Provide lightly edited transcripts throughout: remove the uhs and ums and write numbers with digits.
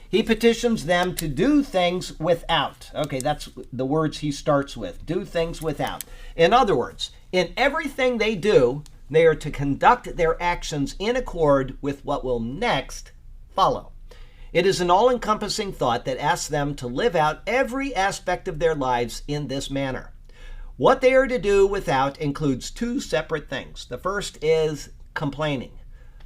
He petitions them to do things without. Okay, that's the words he starts with. Do things without. In other words, in everything they do, they are to conduct their actions in accord with what will next follow. It is an all-encompassing thought that asks them to live out every aspect of their lives in this manner. What they are to do without includes two separate things. The first is complaining.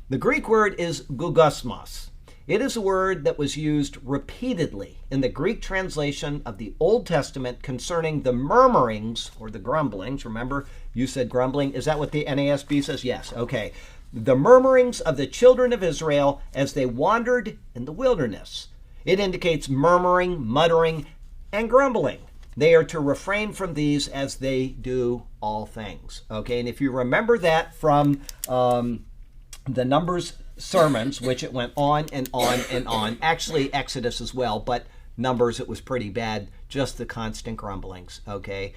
The Greek word is gugosmos. It is a word that was used repeatedly in the Greek translation of the Old Testament concerning the murmurings or the grumblings. Remember, you said grumbling. Is that what the NASB says? Yes. Okay. The murmurings of the children of Israel as they wandered in the wilderness. It indicates murmuring, muttering, and grumbling. They are to refrain from these as they do all things. Okay, and if you remember that from the Numbers sermons, which it went on and on and on, actually Exodus as well, but Numbers, it was pretty bad, just the constant grumblings, okay?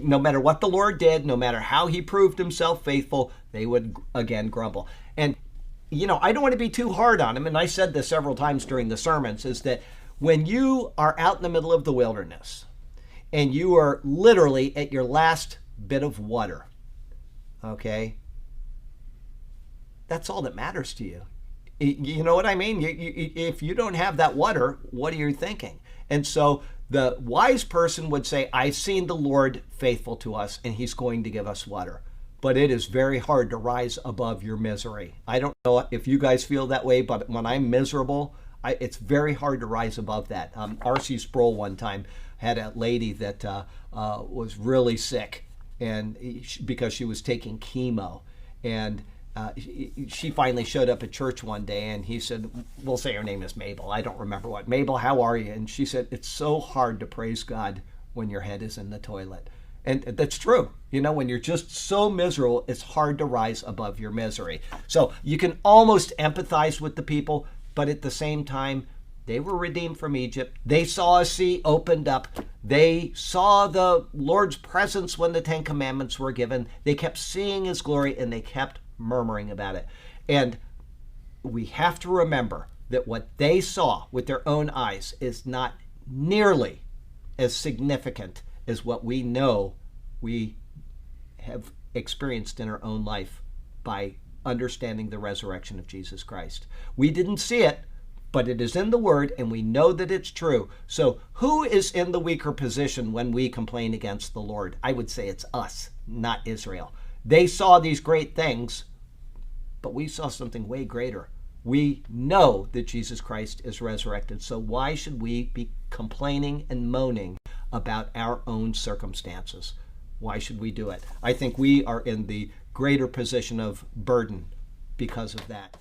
No matter what the Lord did, no matter how he proved himself faithful, they would again grumble. And, you know, I don't want to be too hard on him, and I said this several times during the sermons, is that when you are out in the middle of the wilderness and you are literally at your last bit of water, okay, that's all that matters to you. You know what I mean? If you don't have that water, what are you thinking? And so the wise person would say, I've seen the Lord faithful to us, and he's going to give us water. But it is very hard to rise above your misery. I don't know if you guys feel that way, but when I'm miserable, it's very hard to rise above that. R.C. Sproul one time had a lady that was really sick, and because she was taking chemo, and she finally showed up at church one day, and he said, we'll say her name is Mabel. I don't remember what. Mabel, how are you? And she said, it's so hard to praise God when your head is in the toilet. And that's true. You know, when you're just so miserable, it's hard to rise above your misery. So you can almost empathize with the people, but at the same time, they were redeemed from Egypt. They saw a sea opened up. They saw the Lord's presence when the Ten Commandments were given. They kept seeing his glory, and they kept murmuring about it. And we have to remember that what they saw with their own eyes is not nearly as significant as what we know we have experienced in our own life by understanding the resurrection of Jesus Christ. We didn't see it, but it is in the Word, and we know that it's true. So who is in the weaker position when we complain against the Lord? I would say it's us, not Israel. They saw these great things, but we saw something way greater. We know that Jesus Christ is resurrected, so why should we be complaining and moaning about our own circumstances? Why should we do it? I think we are in the greater position of burden because of that.